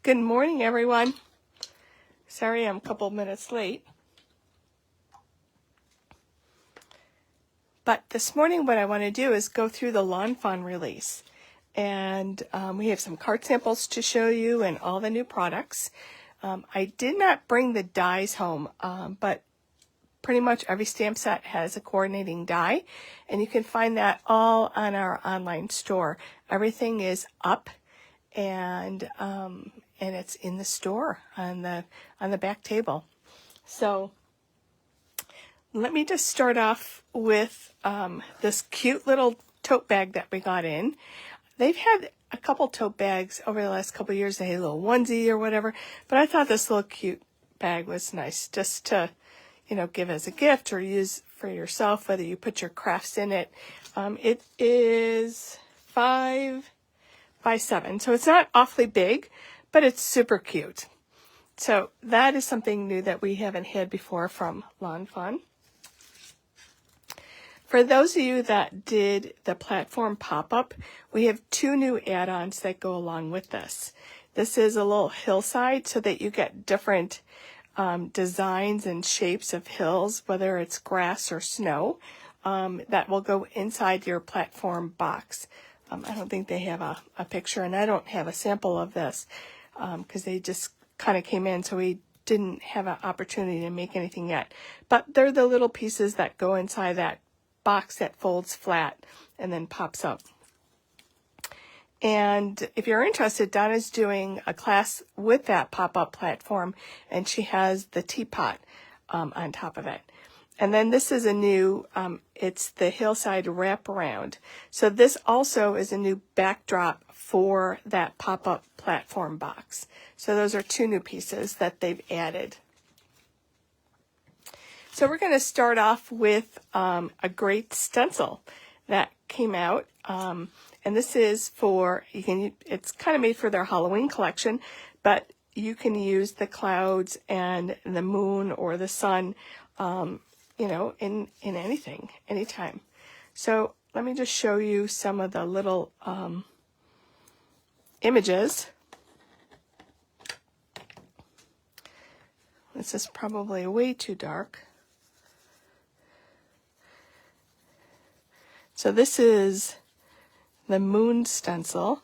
Good morning, everyone. Sorry I'm a couple minutes late. But this morning what I want to do is go through the Lawn Fawn release. And we have some card samples to show you and all the new products. I did not bring the dies home, but pretty much every stamp set has a coordinating die. And you can find that all on our online store. Everything is up and it's in the store on the back table. So let me just start off with this cute little tote bag that we got in. They've had a couple tote bags over the last couple of years. They had a little onesie or whatever, but I thought this little cute bag was nice just to, give as a gift or use for yourself, whether you put your crafts in it. It is 5 by 7, so it's not awfully big, but it's super cute. So that is something new that we haven't had before from Lawn Fawn. For those of you that did the platform pop-up, we have 2 new add-ons that go along with this. This is a little hillside so that you get different designs and shapes of hills, whether it's grass or snow, that will go inside your platform box. I don't think they have a picture, and I don't have a sample of this because they just kind of came in, so we didn't have an opportunity to make anything yet. But they're the little pieces that go inside that box that folds flat and then pops up. And if you're interested, Donna's doing a class with that pop-up platform, and she has the teapot on top of it. And then this is a new, it's the hillside wraparound. So this also is a new backdrop for that pop-up platform box. So those are 2 new pieces that they've added. So we're going to start off with a great stencil that came out. And this is for, it's kind of made for their Halloween collection, but you can use the clouds and the moon or the sun, in anything, anytime. So let me just show you some of the little images. This is probably way too dark. So this is the moon stencil.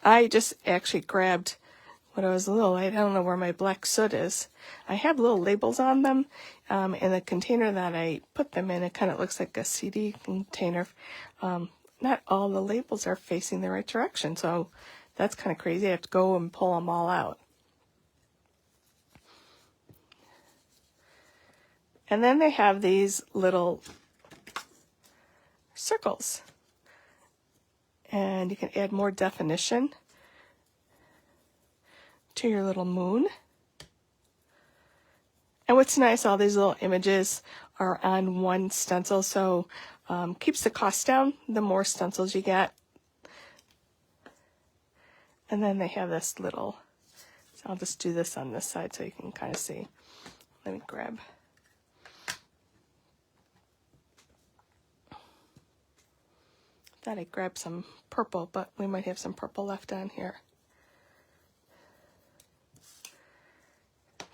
I just actually grabbed when I was little. I don't know where my black soot is. I have little labels on them. In the container that I put them in, it kind of looks like a CD container. Not all the labels are facing the right direction, so that's kind of crazy. I have to go and pull them all out. And then they have these little circles. And you can add more definition to your little moon. And what's nice, all these little images are on one stencil, so keeps the cost down the more stencils you get. And then they have this little, so I'll just do this on this side so you can kind of see. Let me grab. Thought I grabbed some purple, but we might have some purple left on here.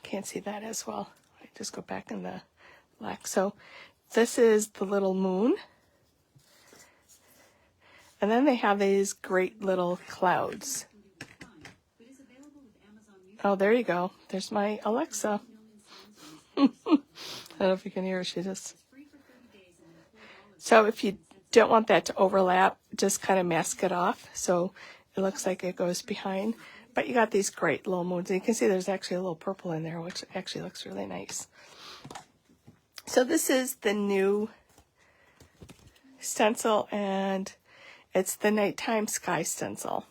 Can't see that as well. I just go back in the black. So this is the little moon. And then they have these great little clouds. Oh, there you go. There's my Alexa. I don't know if you can hear her. She just... So if you don't want that to overlap, just kind of mask it off so it looks like it goes behind. But you got these great little moons. And you can see there's actually a little purple in there, which actually looks really nice. So this is the new stencil, and it's the nighttime sky stencil.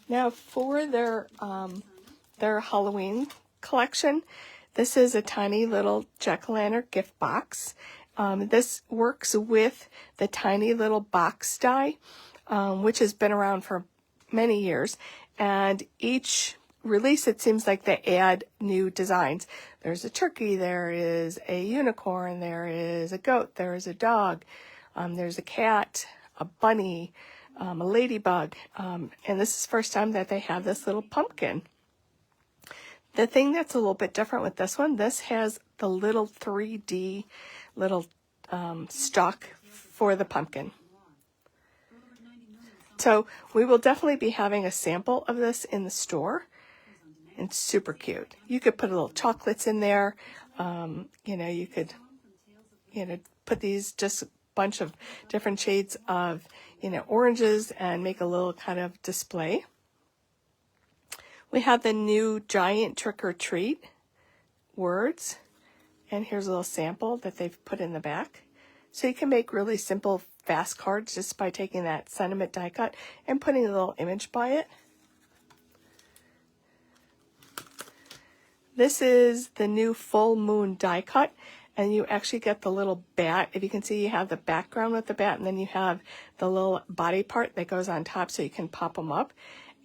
Now for their Halloween collection, this is a tiny little jack-o'-lantern gift box. This works with the tiny little box die, which has been around for many years, and each release, it seems like they add new designs. There's a turkey, there is a unicorn, there is a goat, there is a dog, there's a cat, a bunny, a ladybug, and this is the first time that they have this little pumpkin. The thing that's a little bit different with this one, this has the little 3D little stalk for the pumpkin. So we will definitely be having a sample of this in the store. It's super cute. You could put little chocolates in there. You could, put these just a bunch of different shades of, oranges and make a little kind of display. We have the new giant trick or treat words. And here's a little sample that they've put in the back. So you can make really simple, fast cards just by taking that sentiment die cut and putting a little image by it. This is the new full moon die cut, and you actually get the little bat. If you can see, you have the background with the bat, and then you have the little body part that goes on top so you can pop them up.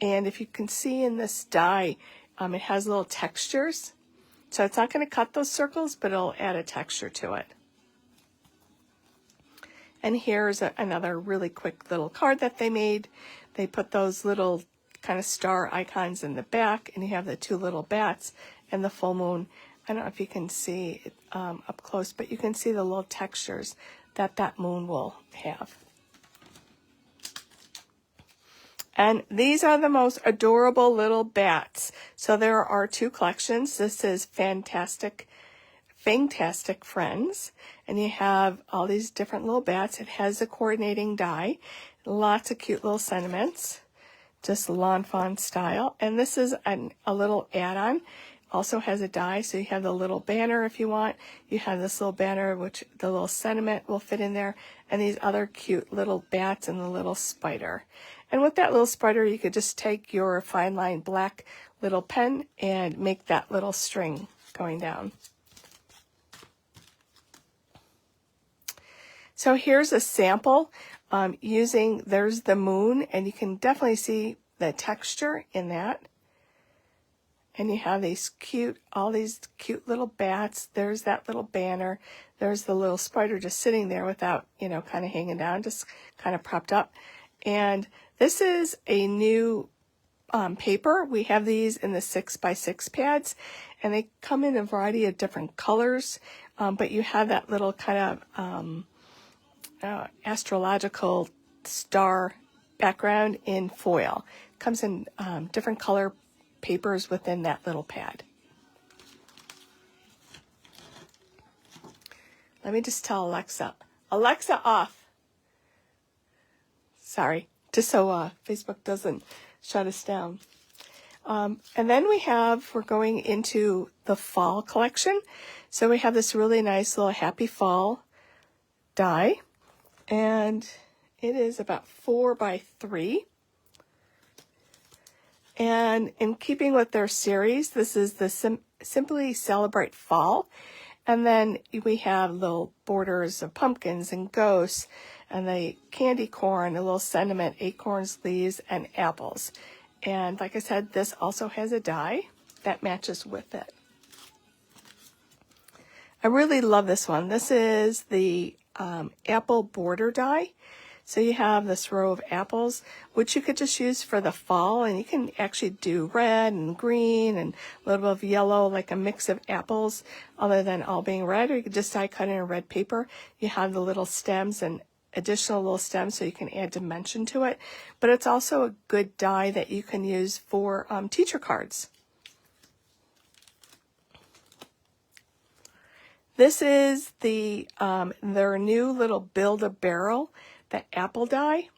And if you can see in this die, it has little textures. So it's not going to cut those circles, but it'll add a texture to it. And here's another really quick little card that they made. They put those little kind of star icons in the back, and you have the two little bats and the full moon. I don't know if you can see it up close, but you can see the little textures that that moon will have. And these are the most adorable little bats. So there are two collections. This is Fantastic Friends. And you have all these different little bats. It has a coordinating die. Lots of cute little sentiments. Just Lawn Fawn style. And this is a little add-on. Also has a die, so you have the little banner if you want. You have this little banner, which the little sentiment will fit in there. And these other cute little bats and the little spider. And with that little spider, you could just take your fine line black little pen and make that little string going down. So here's a sample there's the moon, and you can definitely see the texture in that. And you have all these cute little bats. There's that little banner. There's the little spider just sitting there without, kind of hanging down, just kind of propped up. And this is a new paper. We have these in the 6x6 pads, and they come in a variety of different colors. But you have that little kind of astrological star background in foil. It comes in different color papers within that little pad. Let me just tell Alexa off. Sorry, just so Facebook doesn't shut us down. And then we're going into the fall collection. So we have this really nice little happy fall die, and it is about 4x3. And in keeping with their series, this is the Simply Celebrate Fall. And then we have little borders of pumpkins and ghosts, and the candy corn, a little sentiment, acorns, leaves, and apples. And like I said, this also has a die that matches with it. I really love this one. This is the apple border die. So you have this row of apples, which you could just use for the fall, and you can actually do red and green and a little bit of yellow, like a mix of apples, other than all being red, or you could just die cut in a red paper. You have the little stems and additional little stems so you can add dimension to it, but it's also a good die that you can use for teacher cards. This is their new little Build-A-Barrel, the apple die.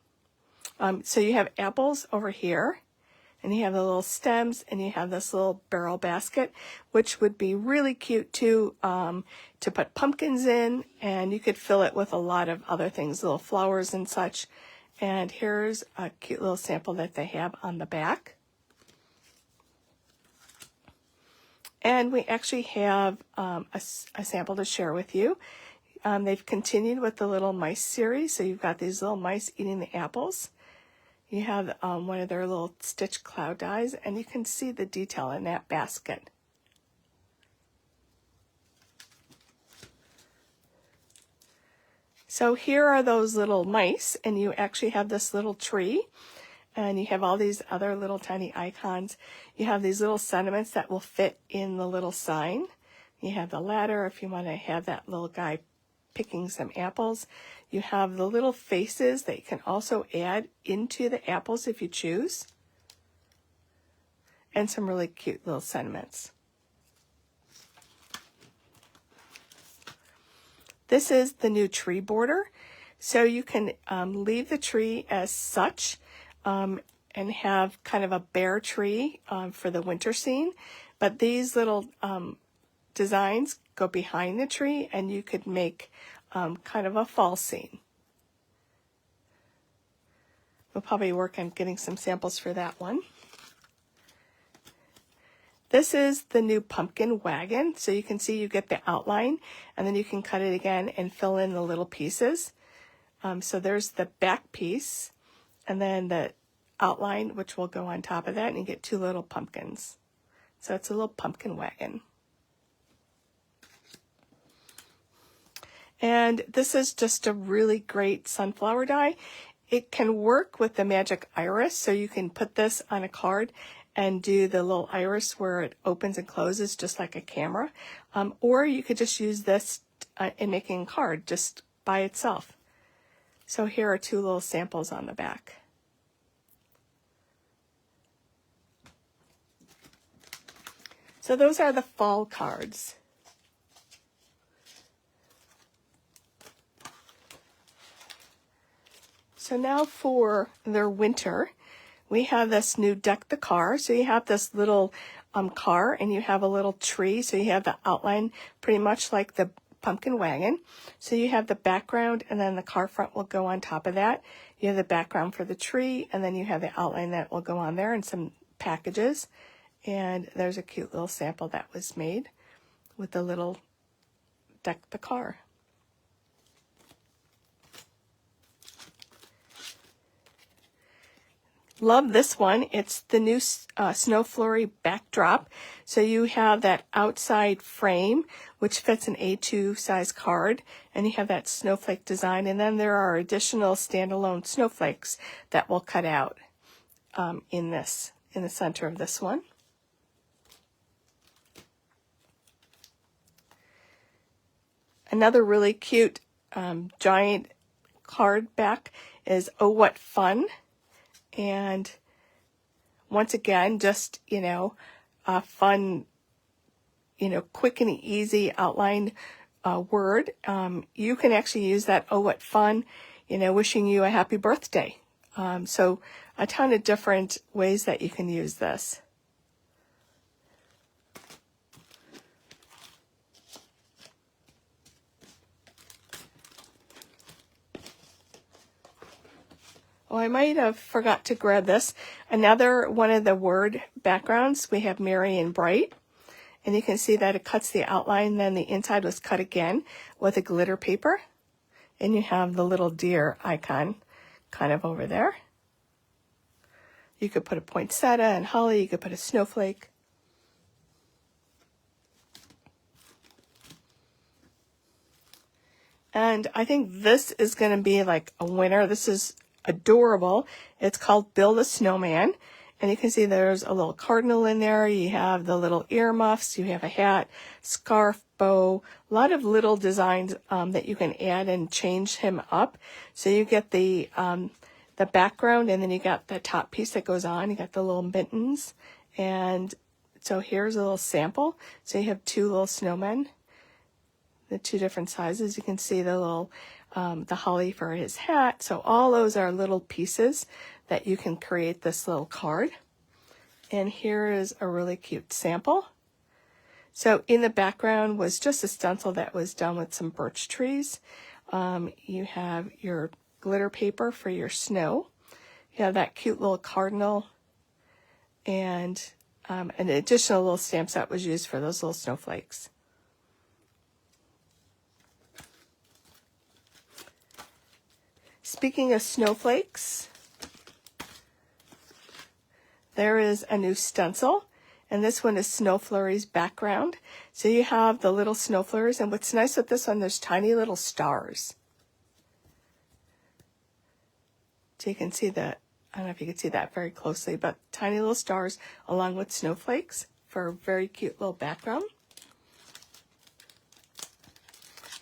So you have apples over here, and you have the little stems, and you have this little barrel basket, which would be really cute to put pumpkins in, and you could fill it with a lot of other things, little flowers and such. And here's a cute little sample that they have on the back. And we actually have a sample to share with you. They've continued with the little mice series. So you've got these little mice eating the apples. You have one of their little stitch cloud dies, and you can see the detail in that basket. So here are those little mice, and you actually have this little tree, and you have all these other little tiny icons. You have these little sentiments that will fit in the little sign. You have the ladder if you want to have that little guy picking some apples. You have the little faces that you can also add into the apples if you choose. And some really cute little sentiments. This is the new tree border. So you can leave the tree as such and have kind of a bare tree for the winter scene. But these little designs go behind the tree, and you could make kind of a fall scene. We'll probably work on getting some samples for that one. This is the new pumpkin wagon. So you can see you get the outline, and then you can cut it again and fill in the little pieces. So there's the back piece, and then the outline, which will go on top of that, and you get two little pumpkins. So it's a little pumpkin wagon. And this is just a really great sunflower die. It can work with the magic iris, so you can put this on a card and do the little iris where it opens and closes just like a camera. Or you could just use this in making a card just by itself. So here are two little samples on the back. So those are the fall cards. So now for their winter, we have this new Deck the Car. So you have this little car, and you have a little tree. So you have the outline pretty much like the pumpkin wagon. So you have the background, and then the car front will go on top of that. You have the background for the tree, and then you have the outline that will go on there, and some packages. And there's a cute little sample that was made with the little Deck the Car. Love this one. It's the new Snow Flurry backdrop. So you have that outside frame, which fits an A2 size card, and you have that snowflake design. And then there are additional standalone snowflakes that will cut out in the center of this one. Another really cute giant card back is Oh What Fun. And once again, just, a fun, quick and easy outline word. You can actually use that, oh, what fun, wishing you a happy birthday. So a ton of different ways that you can use this. Oh, I might have forgot to grab this. Another one of the word backgrounds, we have Merry and Bright. And you can see that it cuts the outline, then the inside was cut again with a glitter paper. And you have the little deer icon kind of over there. You could put a poinsettia and holly, you could put a snowflake. And I think this is going to be like a winner. This is adorable. It's called Build a Snowman, and you can see there's a little cardinal in there. You have the little earmuffs, you have a hat, scarf, bow, a lot of little designs that you can add and change him up. So you get the background, and then you got the top piece that goes on. You got the little mittens, and so here's a little sample. So you have two little snowmen, the two different sizes. You can see the little the holly for his hat. So all those are little pieces that you can create this little card. And here is a really cute sample. So in the background was just a stencil that was done with some birch trees. You have your glitter paper for your snow. You have that cute little cardinal, and an additional little stamp set was used for those little snowflakes. Speaking of snowflakes, there is a new stencil, and this one is Snow Flurry's background. So you have the little snow flurries, and what's nice with this one, there's tiny little stars. So you can see that, I don't know if you can see that very closely, but tiny little stars along with snowflakes for a very cute little background.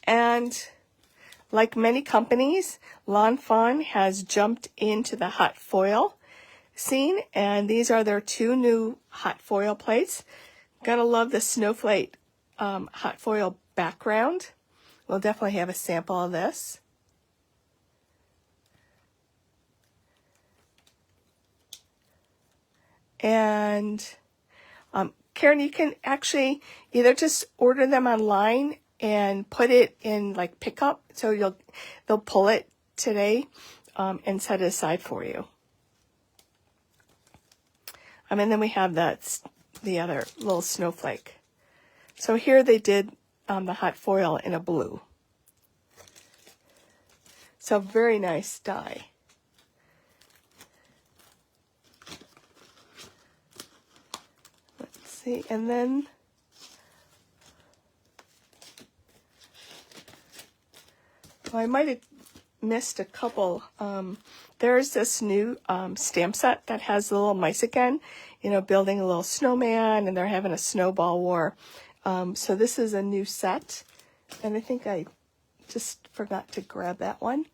And like many companies, Lawn Fawn has jumped into the hot foil scene, and these are their 2 new hot foil plates. Gotta love the snowflake hot foil background. We'll definitely have a sample of this. And Karen, you can actually either just order them online and put it in like pickup, so they'll pull it today and set it aside for you. And then we have the other little snowflake. So here they did the hot foil in a blue. So very nice die. Let's see, and then I might have missed a couple. There's this new stamp set that has the little mice again, building a little snowman, and they're having a snowball war. So this is a new set, and I think I just forgot to grab that one,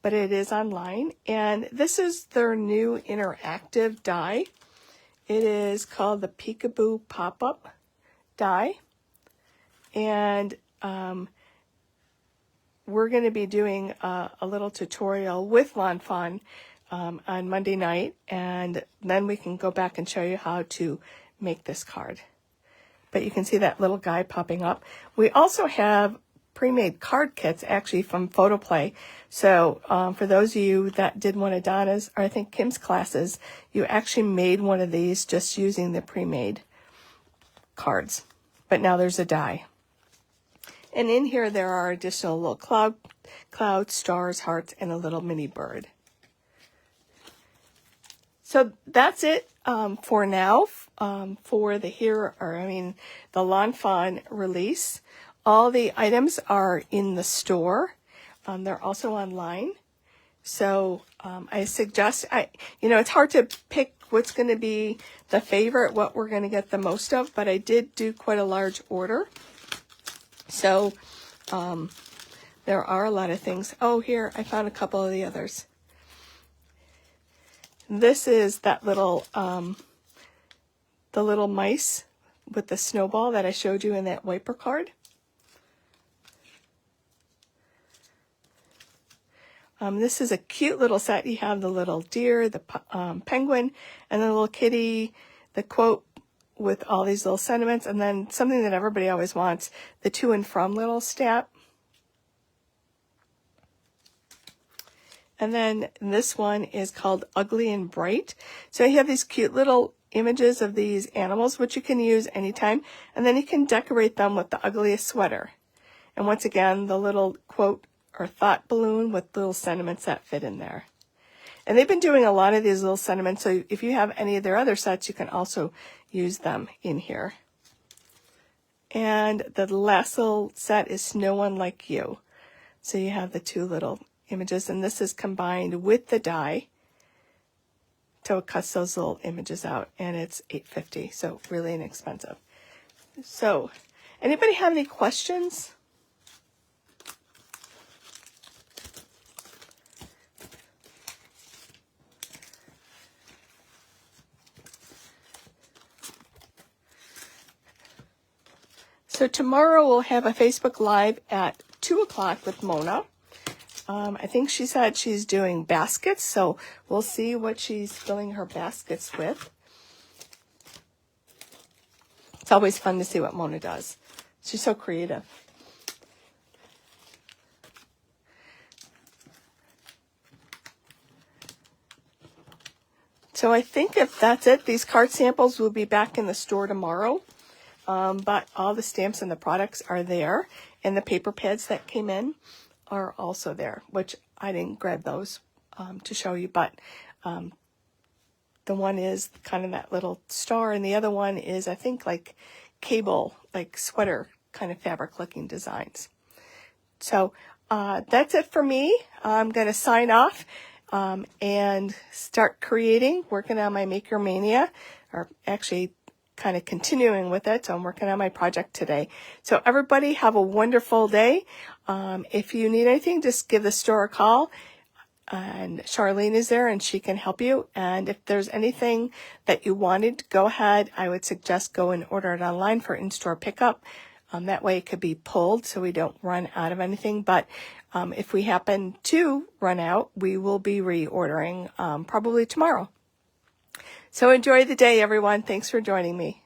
but it is online. And this is their new interactive die. It is called the Peekaboo Pop-Up die, and we're going to be doing a little tutorial with Lawn Fawn on Monday night, and then we can go back and show you how to make this card. But you can see that little guy popping up. We also have pre-made card kits actually from Photoplay. So for those of you that did one of Donna's, or I think Kim's classes, you actually made one of these just using the pre-made cards. But now there's a die. And in here, there are additional little clouds, stars, hearts, and a little mini bird. So that's it for now for the Lawn Fawn release. All the items are in the store. They're also online. So I suggest, it's hard to pick what's going to be the favorite, what we're going to get the most of, but I did do quite a large order. So there are a lot of things. Oh, here, I found a couple of the others. This is that little, the little mice with the snowball that I showed you in that wiper card. This is a cute little set. You have the little deer, the penguin, and the little kitty, the quote with all these little sentiments, and then something that everybody always wants, the to and from little stamp. And then this one is called Ugly and Bright. So you have these cute little images of these animals, which you can use anytime, and then you can decorate them with the ugliest sweater. And once again, the little quote or thought balloon with little sentiments that fit in there. And they've been doing a lot of these little sentiments, so if you have any of their other sets, you can also use them in here. And the last little set is No One Like You. So you have the 2 little images, and this is combined with the die. So it cuts those little images out, and it's $8.50, so really inexpensive. So, anybody have any questions? So tomorrow we'll have a Facebook Live at 2 o'clock with Mona. I think she said she's doing baskets, so we'll see what she's filling her baskets with. It's always fun to see what Mona does. She's so creative. So I think if that's it, these card samples will be back in the store tomorrow. But all the stamps and the products are there, and the paper pads that came in are also there, which I didn't grab those to show you, but the The one is kind of that little star, and the other one is, I think, like cable, like sweater kind of fabric looking designs. So that's it for me. I'm going to sign off and start creating, working on my Maker Mania, or actually kind of continuing with it. So I'm working on my project today. So everybody have a wonderful day. If you need anything, just give the store a call. And Charlene is there and she can help you. And if there's anything that you wanted, go ahead. I would suggest go and order it online for in-store pickup. That way it could be pulled so we don't run out of anything. But if we happen to run out, we will be reordering probably tomorrow. So enjoy the day, everyone. Thanks for joining me.